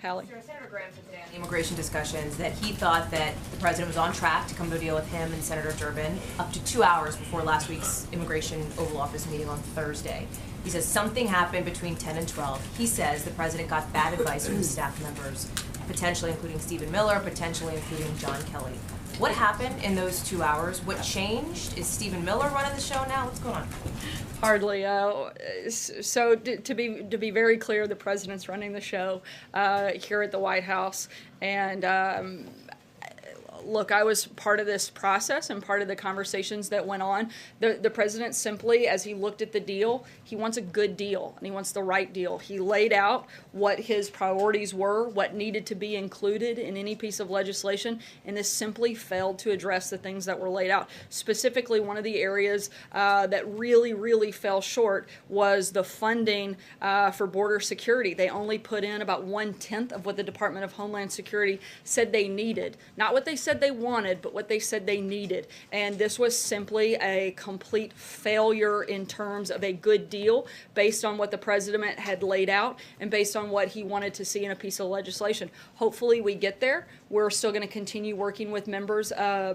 Hallie. Senator Graham said today on the immigration discussions that he thought that the president was on track to come to a deal with him and Senator Durbin up to 2 hours before last week's immigration Oval Office meeting on Thursday. He says something happened between 10 and 12. He says the president got bad advice from his staff members, potentially including Stephen Miller, potentially including John Kelly. What happened in those 2 hours? What changed? Is Stephen Miller running the show now? What's going on? Hardly. So to be very clear, the president's running the show here at the White House, and look, I was part of this process and part of the conversations that went on. The president simply, as he looked at the deal, he wants a good deal and he wants the right deal. He laid out what his priorities were, what needed to be included in any piece of legislation, and this simply failed to address the things that were laid out. Specifically, one of the areas that really fell short was the funding for border security. They only put in about 1/10 of what the Department of Homeland Security said they needed. Not what they said they wanted, but what they said they needed. And this was simply a complete failure in terms of a good deal based on what the president had laid out and based on what he wanted to see in a piece of legislation. Hopefully we get there. We're still going to continue working with members,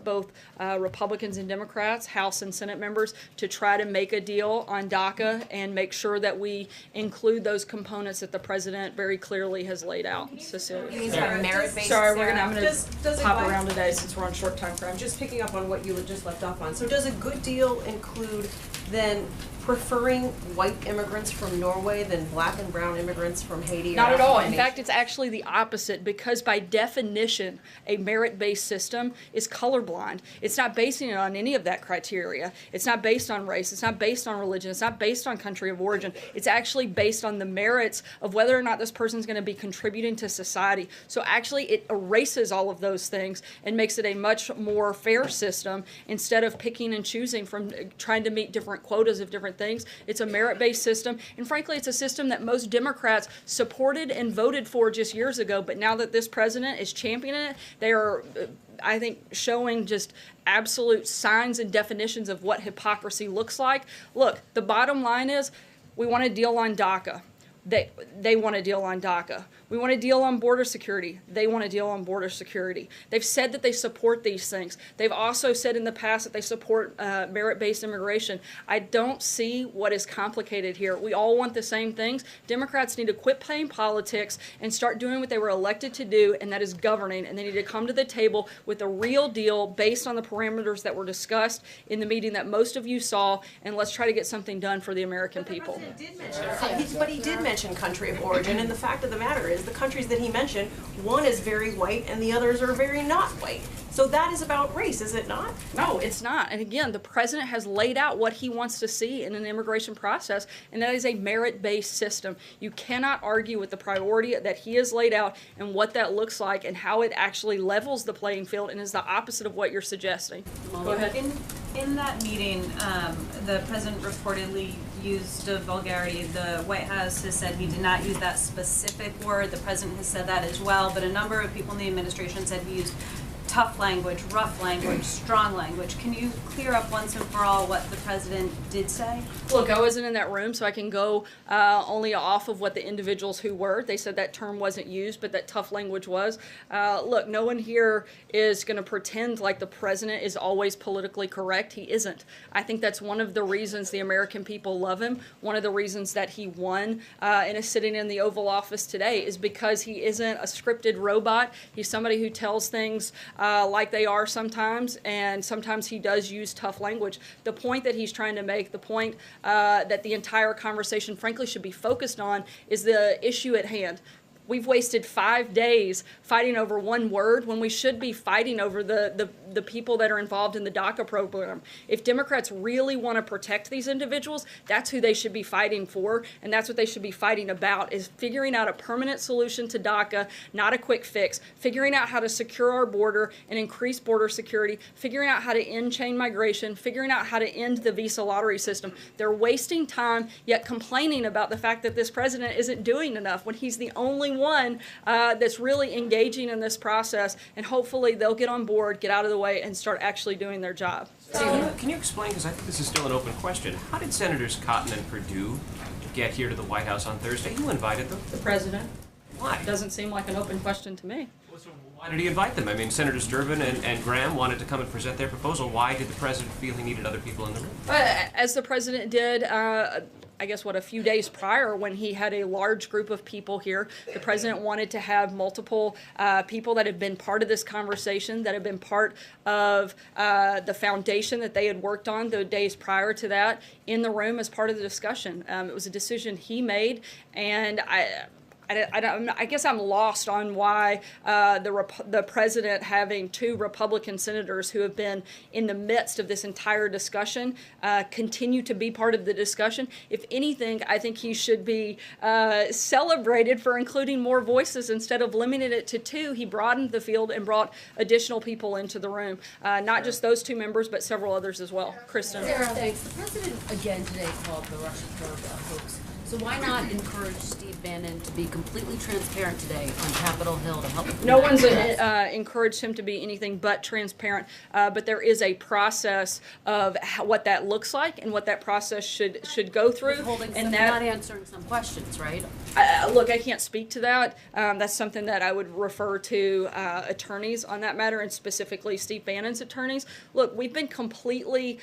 both Republicans and Democrats, House and Senate members, to try to make a deal on DACA and make sure that we include those components that the president very clearly has laid out. Sorry, I'm going to hop around today since we're on short time frame. Just picking up on what you just left off on. So does a good deal include then preferring white immigrants from Norway than black and brown immigrants from Haiti? Not at all. In fact, it's actually the opposite, because by definition, a merit-based system is colorblind. It's not basing it on any of that criteria. It's not based on race. It's not based on religion. It's not based on country of origin. It's actually based on the merits of whether or not this person's going to be contributing to society. So actually, it erases all of those things and makes it a much more fair system instead of picking and choosing from trying to meet different quotas of different things. It's a merit-based system, and frankly, it's a system that most Democrats supported and voted for just years ago, but now that this president is championing it, they are, I think, showing just absolute signs and definitions of what hypocrisy looks like. Look, the bottom line is we want a deal on DACA. They want a deal on DACA. We want a deal on border security. They want a deal on border security. They've said that they support these things. They've also said in the past that they support merit-based immigration. I don't see what is complicated here. We all want the same things. Democrats need to quit playing politics and start doing what they were elected to do, and that is governing. And they need to come to the table with a real deal based on the parameters that were discussed in the meeting that most of you saw, and let's try to get something done for the American people. But he did mention country of origin, and the fact of the matter is the countries that he mentioned, one is very white and the others are very not white. So that is about race, is it not? No, it's not. And again, the president has laid out what he wants to see in an immigration process, and that is a merit-based system. You cannot argue with the priority that he has laid out and what that looks like and how it actually levels the playing field and is the opposite of what you're suggesting. Go ahead. In that meeting, the president reportedly used a vulgarity. The White House has said he did not use that specific word. The president has said that as well, but a number of people in the administration said he used tough language, rough language, strong language. Can you clear up once and for all what the president did say? Look, I wasn't in that room, so I can go only off of what the individuals who were. They said that term wasn't used, but that tough language was. Look, no one here is going to pretend like the president is always politically correct. He isn't. I think that's one of the reasons the American people love him. One of the reasons that he won and is sitting in the Oval Office today is because he isn't a scripted robot. He's somebody who tells things like they are sometimes, and sometimes he does use tough language. The point that he's trying to make, the point that the entire conversation frankly should be focused on, is the issue at hand. We've wasted 5 days fighting over one word when we should be fighting over the people that are involved in the DACA program. If Democrats really want to protect these individuals, that's who they should be fighting for, and that's what they should be fighting about, is figuring out a permanent solution to DACA, not a quick fix, figuring out how to secure our border and increase border security, figuring out how to end chain migration, figuring out how to end the visa lottery system. They're wasting time, yet complaining about the fact that this president isn't doing enough when he's the only one that's really engaging in this process, and hopefully they'll get on board, get out of the way, and start actually doing their job. Can you explain, because I think this is still an open question, how did Senators Cotton and Perdue get here to the White House on Thursday? Who invited them? The president. Why? Doesn't seem like an open question to me. Well, so why did he invite them? I mean, Senators Durbin and Graham wanted to come and present their proposal. Why did the president feel he needed other people in the room? As the president did, I guess, a few days prior when he had a large group of people here, the president wanted to have multiple people that have been part of this conversation, that have been part of the foundation that they had worked on the days prior to that in the room as part of the discussion. It was a decision he made, and I guess I'm lost on why the president, having two Republican senators who have been in the midst of this entire discussion, continue to be part of the discussion. If anything, I think he should be celebrated for including more voices instead of limiting it to two. He broadened the field and brought additional people into the room, not just those two members, but several others as well. Kirstjen. Sarah, thanks. The president again today called the Russian probe a hoax. So why not encourage Steve Bannon to be completely transparent today on Capitol Hill to help? No one's encouraged him to be anything but transparent, but there is a process of what that looks like and what that process should go through. And not answering some questions, right? Look, I can't speak to that. That's something that I would refer to attorneys on that matter, and specifically Steve Bannon's attorneys. Look, we've been completely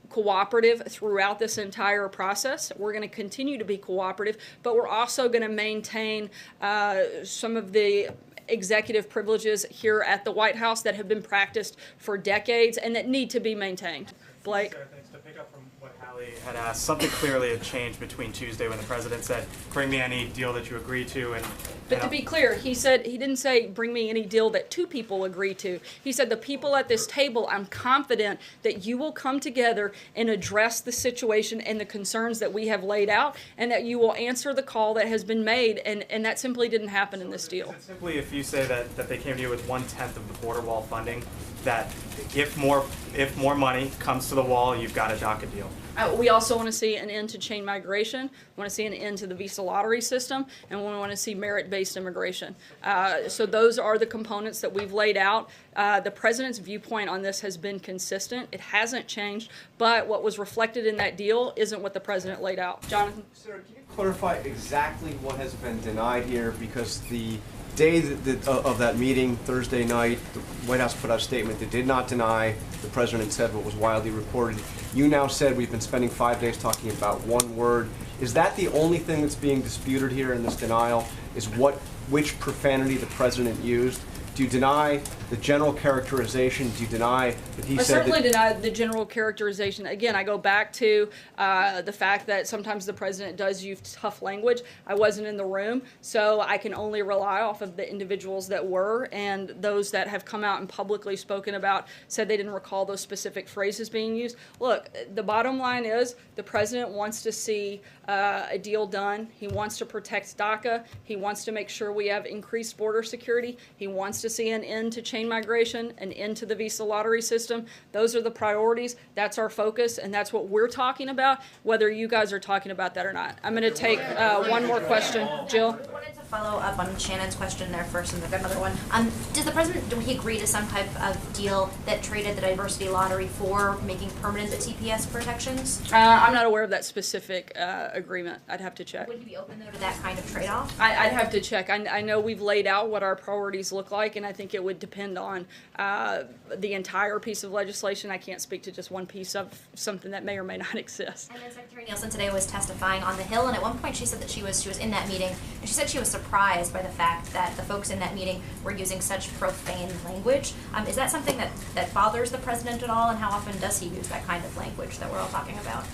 cooperative throughout this entire process. We're going to continue to be cooperative, but we're also going to maintain some of the executive privileges here at the White House that have been practiced for decades and that need to be maintained. Blake? Sarah, thanks. To pick up from what Hallie had asked, something clearly had changed between Tuesday when the president said, bring me any deal that you agree to, But to be clear, he didn't say bring me any deal that two people agree to. He said the people at this table, I'm confident that you will come together and address the situation and the concerns that we have laid out, and that you will answer the call that has been made, and that simply didn't happen in this deal. Is it simply if you say that they came to you with 1/10 of the border wall funding, that if more money comes to the wall, you've got a DACA deal? We also want to see an end to chain migration. We want to see an end to the visa lottery system, and we want to see merit-based immigration. So those are the components that we've laid out. The president's viewpoint on this has been consistent. It hasn't changed, but what was reflected in that deal isn't what the president laid out. Jonathan? Sarah, can you clarify exactly what has been denied here? Because the day of that meeting, Thursday night, the White House put out a statement that did not deny. The president said what was widely reported. You now said we've been spending 5 days talking about one word. Is that the only thing that's being disputed here in this denial? Is which profanity the president used? Do you deny the general characterization? Do you deny that he said that? I certainly deny the general characterization. Again, I go back to the fact that sometimes the president does use tough language. I wasn't in the room, so I can only rely off of the individuals that were, and those that have come out and publicly spoken about said they didn't recall those specific phrases being used. Look, the bottom line is the president wants to see a deal done. He wants to protect DACA. He wants to make sure we have increased border security. He wants to see an end to chain migration, an end to the visa lottery system. Those are the priorities. That's our focus, and that's what we're talking about, whether you guys are talking about that or not. I'm going to take one more question. Jill? I wanted to follow up on Shannon's question there first, and then another one. Does the president, do he agree to some type of deal that traded the diversity lottery for making permanent the TPS protections? I'm not aware of that specific agreement. I'd have to check. Would he be open, though, to that kind of trade-off? I'd have to check. I know we've laid out what our priorities look like, and I think it would depend on the entire piece of legislation. I can't speak to just one piece of something that may or may not exist. And then Secretary Nielson today was testifying on the Hill, and at one point she said that she was in that meeting, and she said she was surprised by the fact that the folks in that meeting were using such profane language. Is that something that bothers the president at all, and how often does he use that kind of language that we're all talking about?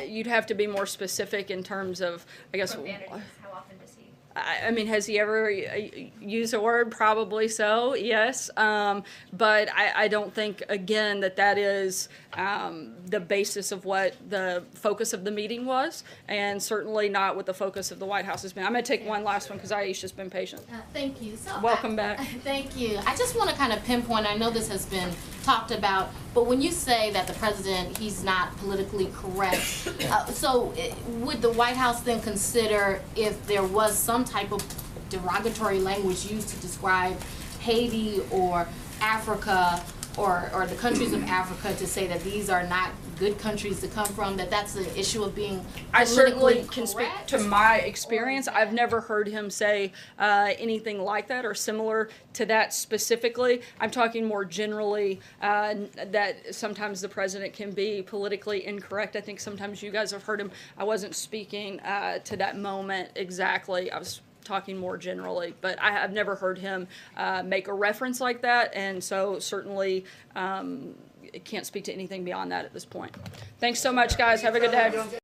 You'd have to be more specific in terms of, I guess. Profanities, how often does he? I mean, has he ever used a word? Probably so, yes. But I don't think, again, that is the basis of what the focus of the meeting was, and certainly not what the focus of the White House has been. I'm going to take one last one because Aisha's been patient. Thank you. So welcome back. Thank you. I just want to kind of pinpoint, I know this has been talked about, but when you say that the president, he's not politically correct, so would the White House then consider, if there was some type of derogatory language used to describe Haiti or Africa or the countries of Africa, to say that these are not good countries to come from, that's the issue of being I certainly politically can speak correct? to my experience. I've never heard him say anything like that or similar to that specifically. I'm talking more generally that sometimes the president can be politically incorrect. I think sometimes you guys have heard him. I wasn't speaking to that moment exactly. I was talking more generally, but I've never heard him make a reference like that, and so certainly can't speak to anything beyond that at this point. Thanks so much, guys. Have a good day.